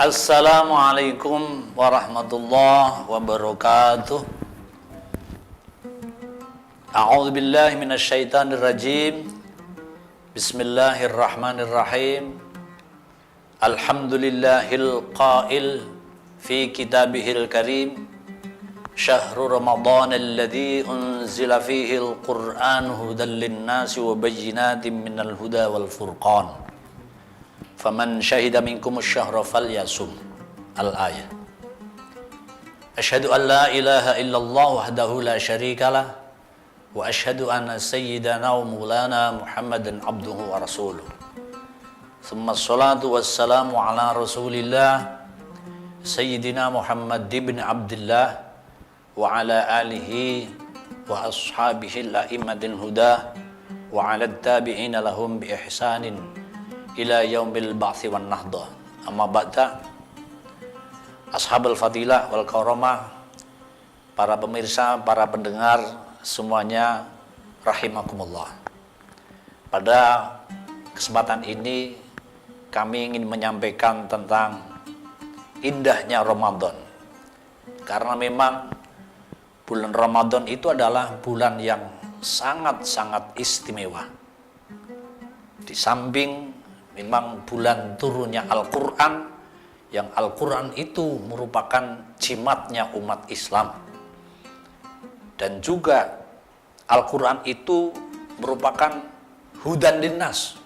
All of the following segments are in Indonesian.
Assalamualaikum warahmatullahi wabarakatuh. A'udzu billahi minasyaitonir rajim. Bismillahirrahmanirrahim. Alhamdulillahil qail fi kitabihil karim. Syahrul Ramadan alladzi unzila fihi al-Qur'an hudan lin-nasi wa bayyinatin minal huda wal furqan. Faman syahida minkumus syahra falyasum. Al-ayah. Asyhadu an la ilaha illallah wahdahu la syarikalah wa asyhadu anna sayyidana wa maulana Muhammadan abduhu wa rasuluh. Tsumma sholatu wassalamu ala Rasulillah Sayyidina Muhammad ibn Abdullah wa ala alihi wa ashabihi al-a'immatil huda wa ala tabi'ina lahum bi ihsanin ila yaumil ba'tsi wan nahdah. Amma ba'da. Ashabul fadilah wal karamah, para pemirsa, para pendengar semuanya rahimakumullah. Pada kesempatan ini kami ingin menyampaikan tentang indahnya Ramadan. Karena memang bulan Ramadan itu adalah bulan yang sangat-sangat istimewa. Di samping memang bulan turunnya Al-Quran, yang Al-Quran itu merupakan jimatnya umat Islam. Dan juga Al-Quran itu merupakan hudan linnas,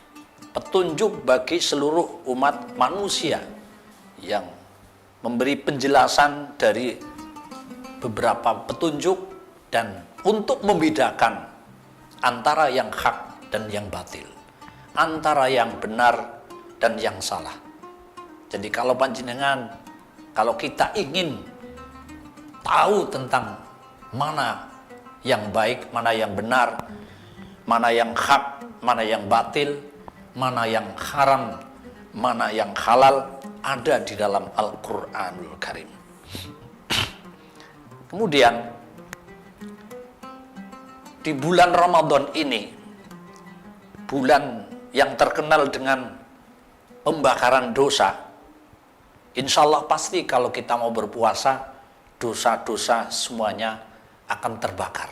petunjuk bagi seluruh umat manusia, yang memberi penjelasan dari beberapa petunjuk dan untuk membedakan antara yang hak dan yang batil, antara yang benar dan yang salah. Jadi kalau kita ingin tahu tentang mana yang baik, mana yang benar, mana yang hak, mana yang batil, mana yang haram, mana yang halal, ada di dalam Al-Quranul Karim. Kemudian di bulan Ramadan ini, bulan yang terkenal dengan pembakaran dosa, insya Allah pasti kalau kita mau berpuasa, dosa-dosa semuanya akan terbakar.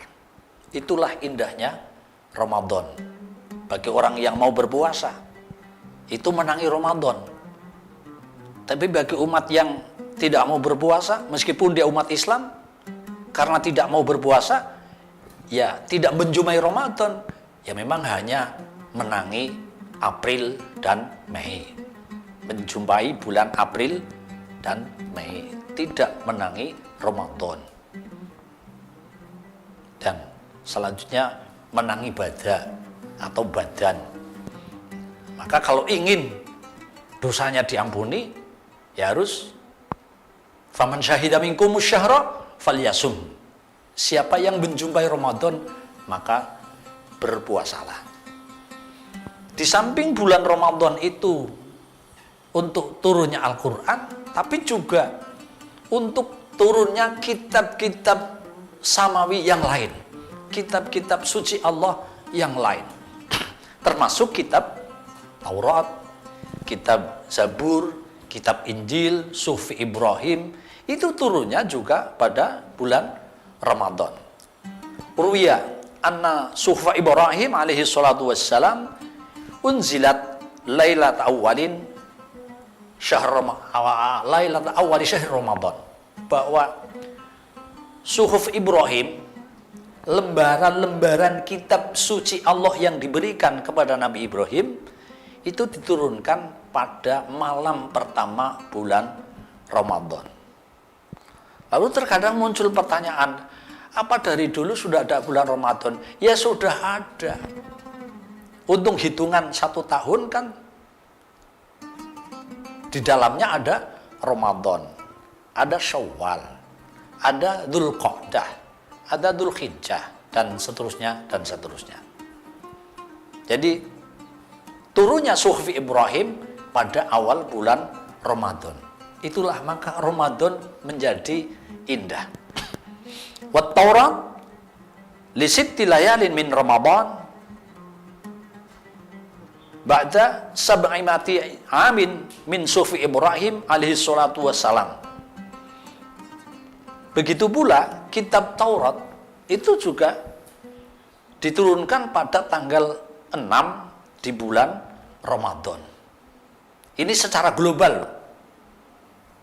Itulah indahnya Ramadan. Bagi orang yang mau berpuasa, itu menangi Ramadan. Tapi bagi umat yang tidak mau berpuasa, meskipun dia umat Islam, karena tidak mau berpuasa, ya tidak menjumpai Ramadan, ya memang hanya menangi April dan Mei, menjumpai bulan April dan Mei, tidak menangi Ramadan. Dan selanjutnya menangi atau badan. Maka kalau ingin dosanya diampuni, ya harus faman syahida minkumus syahra falyasum. Siapa yang menjumpai Ramadan, maka berpuasalah. Di samping bulan Ramadan itu untuk turunnya Al-Quran, tapi juga untuk turunnya kitab-kitab samawi yang lain, kitab-kitab suci Allah yang lain, termasuk kitab Taurat, kitab Zabur, kitab Injil, Sufi Ibrahim, itu turunnya juga pada bulan Ramadan. Urwiya anna Sufi Ibrahim alaihi salatu wassalam unzilat lailat awalin lailat awali syahr Ramadan, bahwa Suhuf Ibrahim, lembaran-lembaran kitab suci Allah yang diberikan kepada Nabi Ibrahim, itu diturunkan pada malam pertama bulan Ramadan. Lalu terkadang muncul pertanyaan, apa dari dulu sudah ada bulan Ramadan? Ya sudah ada. Untung hitungan 1 tahun kan di dalamnya ada Ramadan, ada Syawal, ada Dzulqa'dah, ada Dzulhijjah, dan seterusnya dan seterusnya. Jadi turunnya Suhuf Ibrahim pada awal bulan Ramadan. Itulah maka Ramadan menjadi indah. Wat Taurat li sitti layalin min Ramadan ba'da sab'imati amin min sufi Ibrahim alaihi salatu wassalam. Begitu pula kitab Taurat itu juga diturunkan pada tanggal 6 di bulan Ramadan. Ini secara global,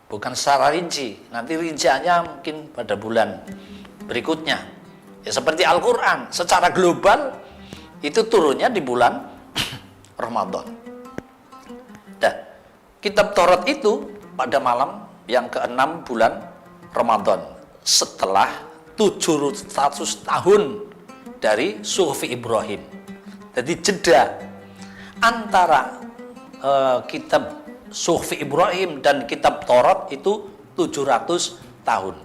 bukan secara rinci. Nanti rinciannya mungkin pada bulan berikutnya. Ya, seperti Al-Quran, secara global itu turunnya di bulan Ramadan. Dan kitab Taurat itu pada malam yang ke-6 bulan Ramadan, setelah 700 tahun dari sufi Ibrahim. Jadi jeda antara kitab sufi Ibrahim dan kitab Taurat itu 700 tahun.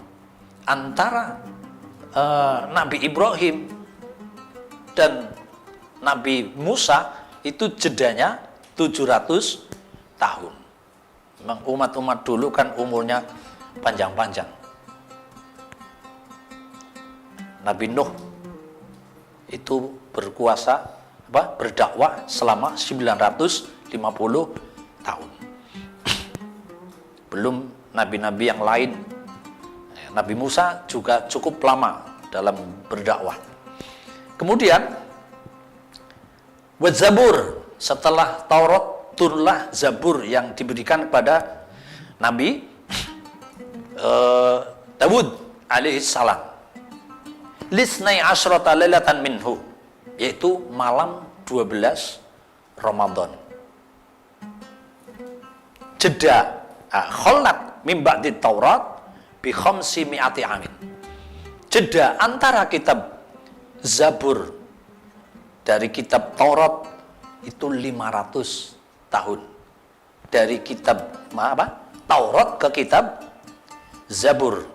Antara Nabi Ibrahim dan Nabi Musa itu jedanya 700 tahun. Memang umat-umat dulu kan umurnya panjang-panjang. Nabi Nuh itu berdakwah selama 950 tahun. Belum nabi-nabi yang lain. Nabi Musa juga cukup lama dalam berdakwah. Kemudian Zabur, setelah Taurat turunlah Zabur yang diberikan kepada Nabi Dawud alaihissalam. Lisnai asyrata lailatan minhu, yaitu malam 12 Ramadan. Jeda kholat min ba'di Taurat bi khamsi mi'ati amin. Jeda antara kitab Zabur dari kitab Taurat itu 500 tahun. Dari kitab Taurat ke kitab Zabur.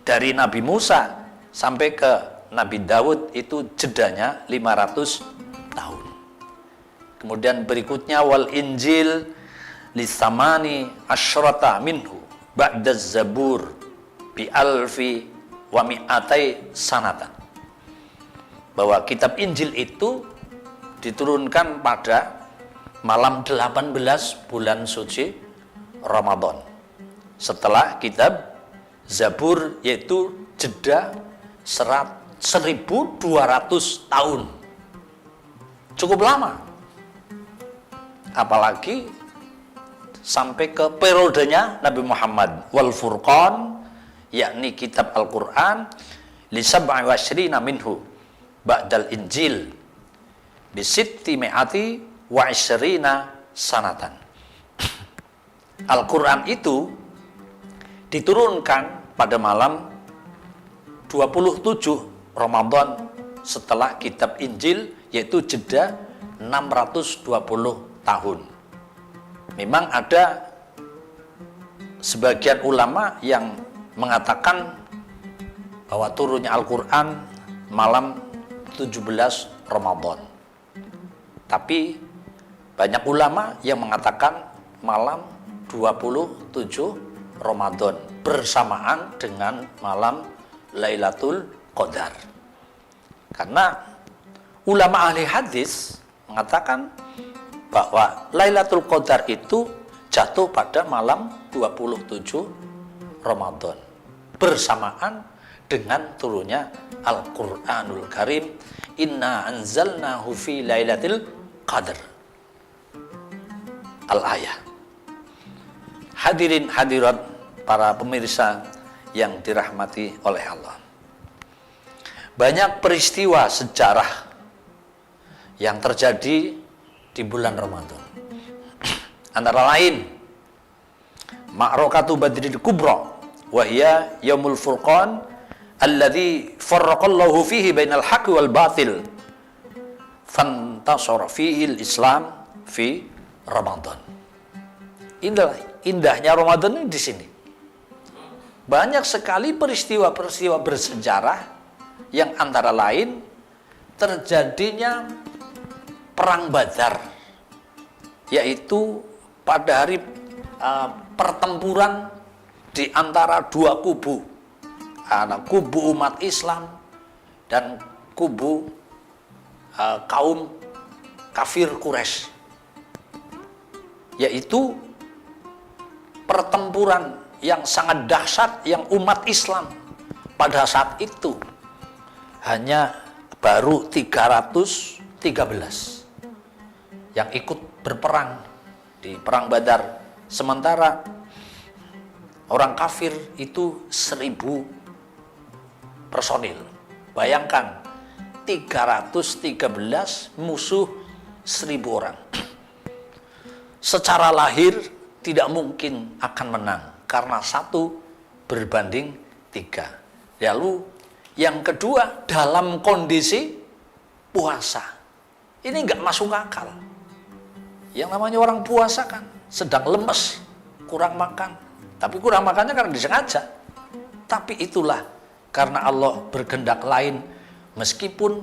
Dari Nabi Musa sampai ke Nabi Daud itu jedanya 500 tahun. Kemudian berikutnya wal Injil lisamani asyrata minhu ba'da Zabur bi alfi wa mi'atai sanatan. Bahwa kitab Injil itu diturunkan pada malam 18 bulan suci Ramadan. Setelah kitab Zabur, yaitu jeda 1200 tahun. Cukup lama. Apalagi sampai ke periodenya Nabi Muhammad. Wal Furqan, yakni kitab Al-Quran, li sab'i wa asyrina minhu ba'dal Injil bisitti mi'ati wa asyrina sanatan. Al-Quran itu diturunkan pada malam 27 Ramadan setelah kitab Injil, yaitu jeda 620 tahun. Memang ada sebagian ulama yang mengatakan bahwa turunnya Al-Quran malam 17 Ramadan. Tapi banyak ulama yang mengatakan malam 27 Ramadan bersamaan dengan malam Lailatul Qadar. Karena ulama ahli hadis mengatakan bahwa Lailatul Qadar itu jatuh pada malam 27 Ramadan bersamaan dengan turunnya Al-Qur'anul Karim, inna anzalnahu fi lailatul qadar, al-ayah. Hadirin hadirat para pemirsa yang dirahmati oleh Allah, banyak peristiwa sejarah yang terjadi di bulan Ramadan. Antara lain Ma'rakatu Badril Kubra wa hiya yaumul furqan alladzi farraqallahu fihi bainal haqqi wal batil fantasara fihi al-Islam fi Ramadan. Indahnya Ramadan ini di sini. Banyak sekali peristiwa-peristiwa bersejarah yang antara lain terjadinya perang Badar, yaitu pada hari pertempuran di antara dua kubu, kubu umat Islam dan kubu kaum kafir Quraisy. yaitu pertempuran yang sangat dahsyat yang umat Islam pada saat itu hanya baru 313 yang ikut berperang di perang Badar, sementara orang kafir itu 1000 personil. Bayangkan 313 musuh 1000 orang. Secara lahir tidak mungkin akan menang karena 1 berbanding 3. Lalu yang kedua, dalam kondisi puasa. Ini nggak masuk akal. Yang namanya orang puasa kan sedang lemes, kurang makan. Tapi kurang makannya karena disengaja. Tapi itulah karena Allah berkehendak lain, meskipun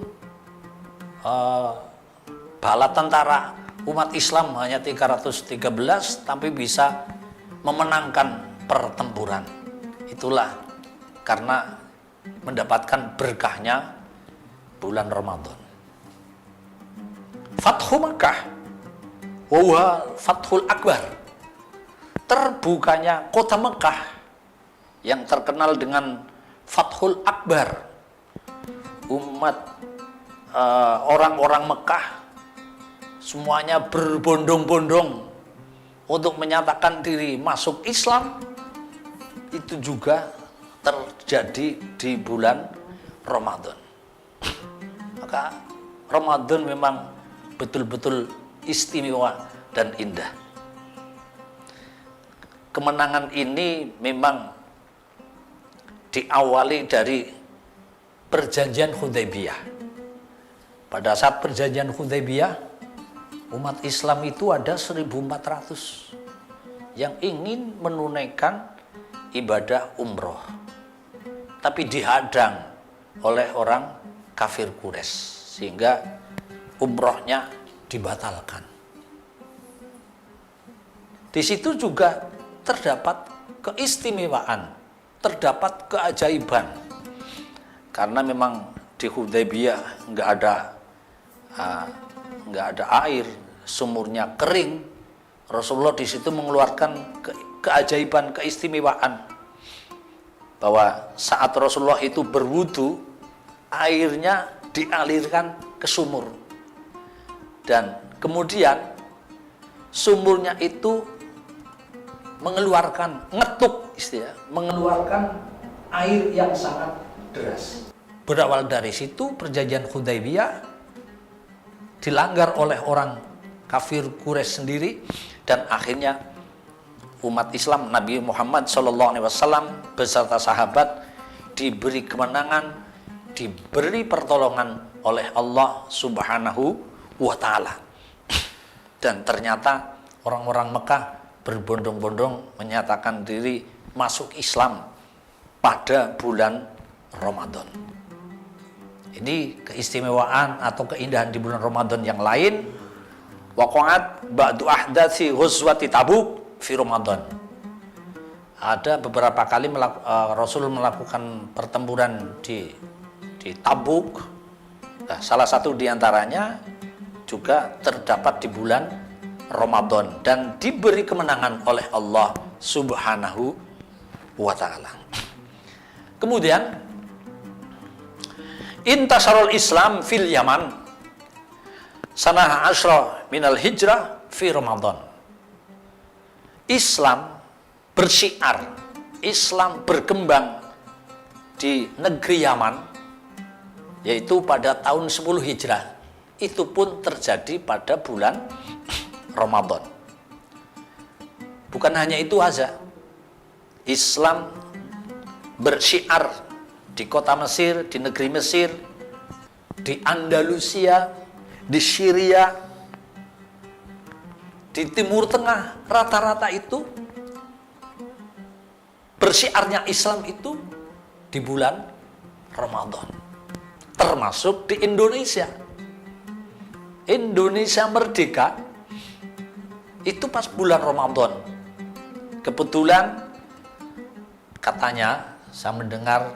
bala tentara umat Islam hanya 313, tapi bisa memenangkan pertempuran. Itulah karena mendapatkan berkahnya bulan Ramadan. Fathu Makkah wa huwa Fathul Akbar, terbukanya kota Mekah yang terkenal dengan Fathul Akbar. Umat orang-orang Mekah semuanya berbondong-bondong untuk menyatakan diri masuk Islam. Itu juga terjadi di bulan Ramadan. Maka Ramadan memang betul-betul istimewa dan indah. Kemenangan ini memang diawali dari perjanjian Hudaybiyah. Pada saat perjanjian Hudaybiyah, umat Islam itu ada 1400 yang ingin menunaikan ibadah umroh, tapi dihadang oleh orang kafir Quraisy sehingga umrohnya dibatalkan. Di situ juga terdapat keistimewaan, terdapat keajaiban, karena memang di Hudaybiyah nggak ada air, sumurnya kering. Rasulullah di situ mengeluarkan keajaiban, keistimewaan, bahwa saat Rasulullah itu berwudu, airnya dialirkan ke sumur, dan kemudian sumurnya itu mengeluarkan mengeluarkan air yang sangat deras. Berawal dari situ perjanjian Hudaybiyah dilanggar oleh orang kafir Quraisy sendiri, dan akhirnya umat Islam Nabi Muhammad SAW beserta sahabat diberi kemenangan, diberi pertolongan oleh Allah Subhanahu wa Ta'ala. Dan ternyata orang-orang Mekah berbondong-bondong menyatakan diri masuk Islam pada bulan Ramadan. Ini keistimewaan atau keindahan di bulan Ramadan. Yang lain, waqa'at ba'du ahdatsi ghazwati Tabuk fi Ramadan. Ada beberapa kali Rasul melakukan pertempuran di Tabuk. Nah, salah satu diantaranya juga terdapat di bulan Ramadan dan diberi kemenangan oleh Allah Subhanahu wa Ta'ala. Kemudian intasarul Islam fil Yaman sanah asyra minal hijrah fi Ramadan. Islam bersyiar, Islam berkembang di negeri Yaman, yaitu pada tahun 10 Hijrah. Itu pun terjadi pada bulan Ramadan. Bukan hanya itu saja, Islam bersyiar di kota Mesir, di negeri Mesir, di Andalusia, di Syria, di Timur Tengah. Rata-rata itu bersyiarnya Islam itu di bulan Ramadan, termasuk di Indonesia. Indonesia merdeka itu pas bulan Ramadan. Kebetulan katanya saya mendengar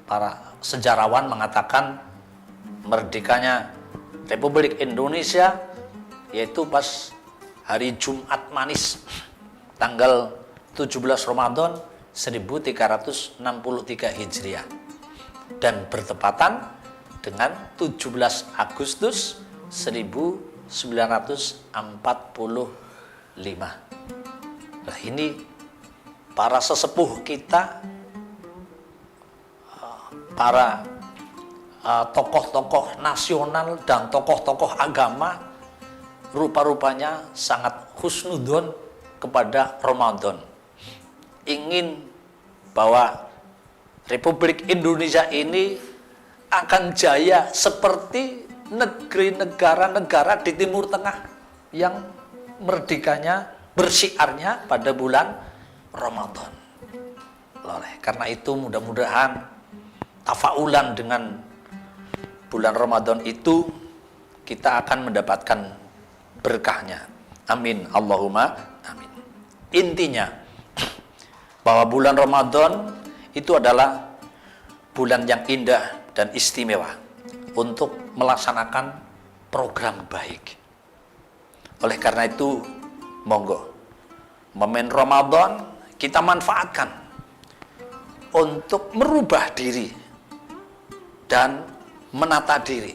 para sejarawan mengatakan merdekanya Republik Indonesia yaitu pas hari Jumat manis tanggal 17 Ramadan 1363 Hijriah dan bertepatan dengan 17 Agustus 1945. Nah, ini para sesepuh kita, para tokoh-tokoh nasional dan tokoh-tokoh agama rupa-rupanya sangat husnudon kepada Ramadan. Ingin bahwa Republik Indonesia ini akan jaya seperti negara-negara di Timur Tengah yang merdekanya, bersiarnya pada bulan Ramadan. Oleh karena itu mudah-mudahan tafaulan dengan bulan Ramadan itu kita akan mendapatkan berkahnya. Amin. Allahumma amin. Intinya bahwa bulan Ramadan itu adalah bulan yang indah dan istimewa untuk melaksanakan program baik. Oleh karena itu, monggo momen Ramadan kita manfaatkan untuk merubah diri dan menata diri.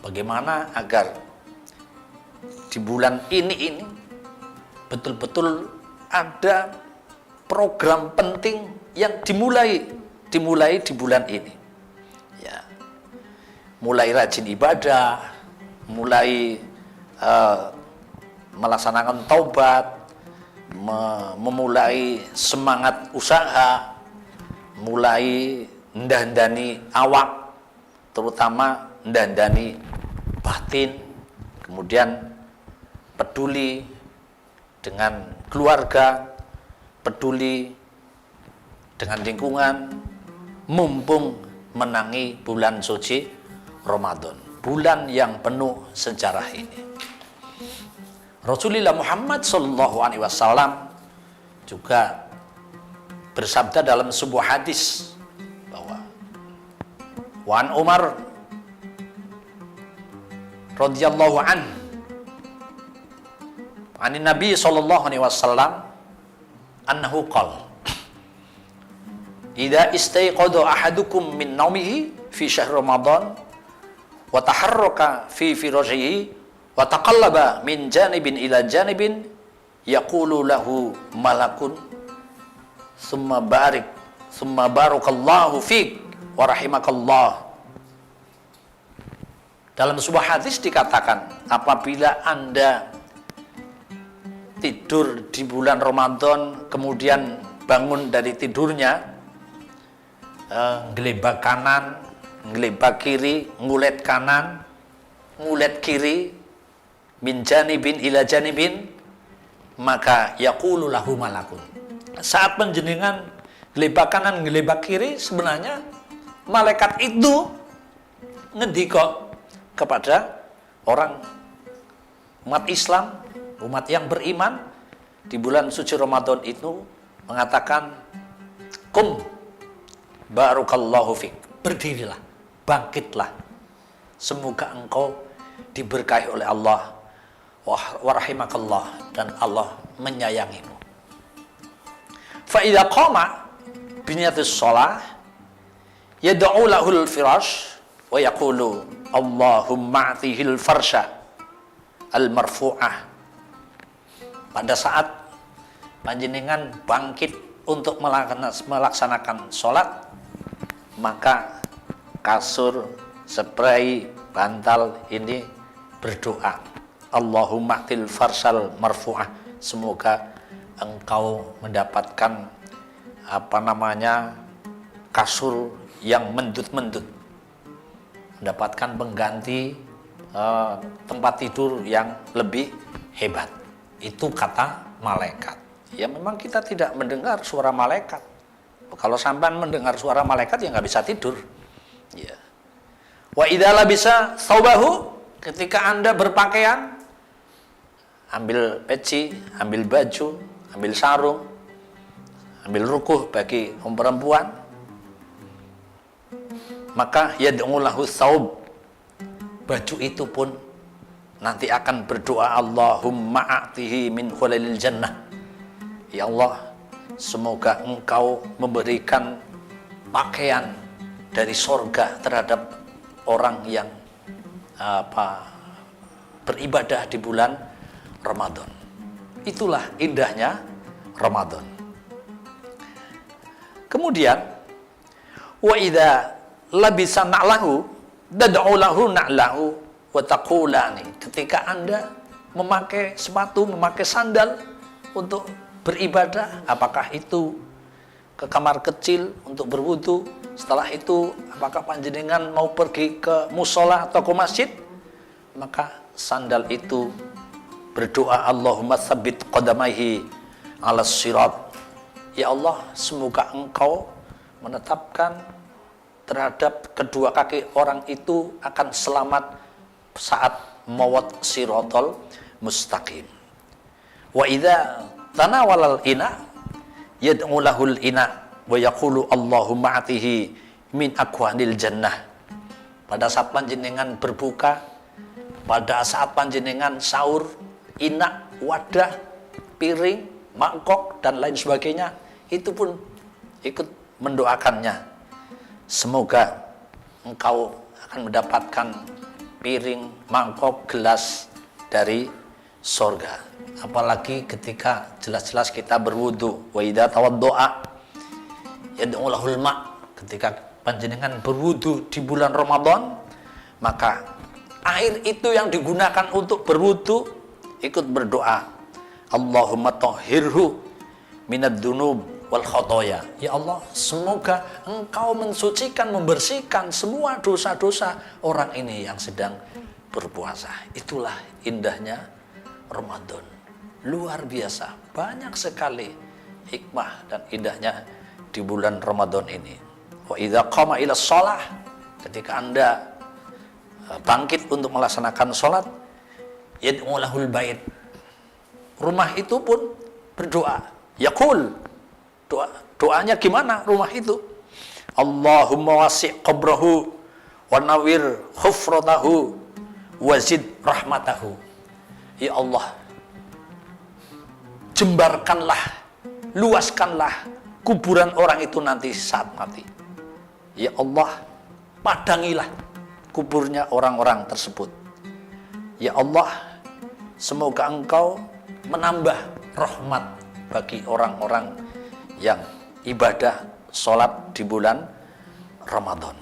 Bagaimana agar di bulan ini betul-betul ada program penting yang dimulai di bulan ini. Ya. Mulai rajin ibadah, mulai melaksanakan taubat, memulai semangat usaha, mulai ndandani awak, terutama ndandani batin, kemudian peduli dengan keluarga, peduli dengan lingkungan, mumpung menangi bulan suci Ramadan, bulan yang penuh sejarah ini. Rasulullah Muhammad SAW juga bersabda dalam sebuah hadis bahwa Wan Umar radhiyallahu anin Nabi SAW annahu qala idza istayqadha ahadukum min naumihi fi syahr Ramadan wa taharraka fi firashihi wa taqallaba min janibin ila janibin yaqulu lahu malakun summa barakallahu fik wa rahimakallah. Dalam sebuah hadis dikatakan, apabila Anda tidur di bulan Ramadan kemudian bangun dari tidurnya, ngelebak kanan, ngelebak kiri, ngulet kanan, ngulet kiri, min janibin ila janibin, maka yaqulu lahu malakun. Saat penjenengan ngelebak kanan, ngelebak kiri, sebenarnya malaikat itu ngendika kepada orang umat Islam, umat yang beriman di bulan suci Ramadan itu mengatakan, kum barakallahu fik, berdirilah, bangkitlah, semoga engkau diberkahi oleh Allah wa rahimakallah, dan Allah menyayangimu. Fa idza qama bi niyatis shalah yad'u lahul firash wa yaqulu Allahumma atihil farsha al marfu'ah. Pada saat panjenengan bangkit untuk melaksanakan sholat, maka kasur, spray, bantal ini berdoa, Allahumma atil farsal marfu'ah, semoga engkau mendapatkan kasur yang mendut-mendut, mendapatkan pengganti tempat tidur yang lebih hebat. Itu kata malaikat. Ya memang kita tidak mendengar suara malaikat. Kalau sampai mendengar suara malaikat ya nggak bisa tidur. Ya. Wa idza labisa thawbahu, ketika Anda berpakaian, ambil peci, ambil baju, ambil sarung, ambil rukuh bagi kaum perempuan, maka yad'u lahu thawb, baju itu pun nanti akan berdoa, Allahumma a'tihi min khulalil jannah. Ya Allah, semoga Engkau memberikan pakaian dari sorga terhadap orang yang beribadah di bulan Ramadan. Itulah indahnya Ramadan. Kemudian wa idza labisa na'lahu dad'u lahu na'lahu wa taqulani. Ketika Anda memakai sepatu, memakai sandal untuk beribadah, apakah itu ke kamar kecil untuk berwudu, setelah itu apakah panjenengan mau pergi ke musola atau ke masjid, maka sandal itu berdoa, Allahumma tsabbit qadamaihi 'alas sirat. Ya Allah, semoga Engkau menetapkan terhadap kedua kaki orang itu akan selamat saat mawat siratal mustaqim. Wa idza tanawalal ina yad'u lahul ina wa yaqulu Allahumma atihi min akwanil jannah. Pada saat panjenengan berbuka, pada saat panjenengan sahur, ina, wadah, piring, mangkok dan lain sebagainya, itu pun ikut mendoakannya. Semoga engkau akan mendapatkan piring, mangkok, gelas dari sorga. Apalagi ketika jelas-jelas kita berwudu. Wa idza tawaddo'a yad'u lahul ma'. Ketika panjenengan berwudu di bulan Ramadan, maka air itu yang digunakan untuk berwudu ikut berdoa, Allahumma tahhirhu minad dunub wal khotoya. Ya Allah, semoga Engkau mensucikan, membersihkan semua dosa-dosa orang ini yang sedang berpuasa. Itulah indahnya Ramadan. Luar biasa, banyak sekali hikmah dan indahnya di bulan Ramadan ini. Wa idza qama ila shalah, ketika Anda bangkit untuk melaksanakan sholat, yad'u lahul bait. Rumah itu pun berdoa. Yaqul, doanya gimana rumah itu? Allahumma wasi' qabrahu wa nawwir khufratahu wa zid rahmatahu. Ya Allah, jembarkanlah, luaskanlah kuburan orang itu nanti saat mati. Ya Allah, padangilah kuburnya orang-orang tersebut. Ya Allah, semoga Engkau menambah rahmat bagi orang-orang yang ibadah sholat di bulan Ramadan.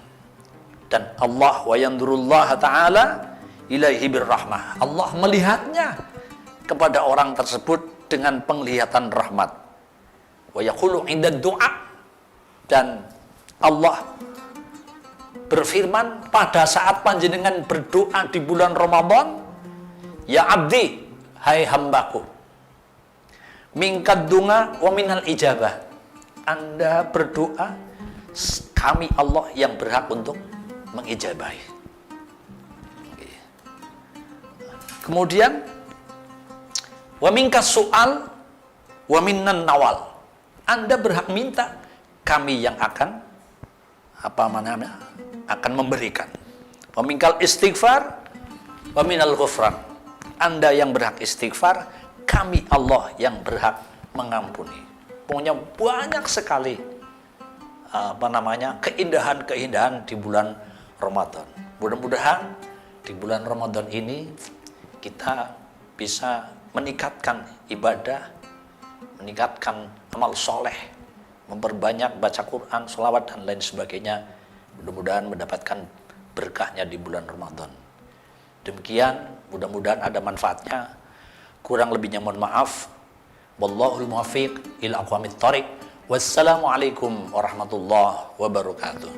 Dan Allah wa yanzurullah ta'ala ilaihi birrahmah. Allah melihatnya kepada orang tersebut dengan penglihatan rahmat. Wa yaqulu 'inda du'a, dan Allah berfirman pada saat panjenengan berdoa di bulan Ramadan, ya abdi, hai hambaku, mingkad dunga wa minal ijabah. Anda berdoa, kami Allah yang berhak untuk mengijabahi. Kemudian wa minkas su'al wa minnan nawal. Anda berhak minta, kami yang akan akan memberikan. Wa minkal istighfar wa minal ghufran. Anda yang berhak istighfar, kami Allah yang berhak mengampuni. Punya banyak sekali keindahan-keindahan di bulan Ramadan. Mudah-mudahan di bulan Ramadan ini kita bisa meningkatkan ibadah, meningkatkan amal soleh, memperbanyak baca Quran, sholawat dan lain sebagainya. Mudah-mudahan mendapatkan berkahnya di bulan Ramadan. Demikian, mudah-mudahan ada manfaatnya. Kurang lebihnya mohon maaf. Wallahul muwaffiq ila aqwamit thoriq. Wassalamualaikum warahmatullahi wabarakatuh.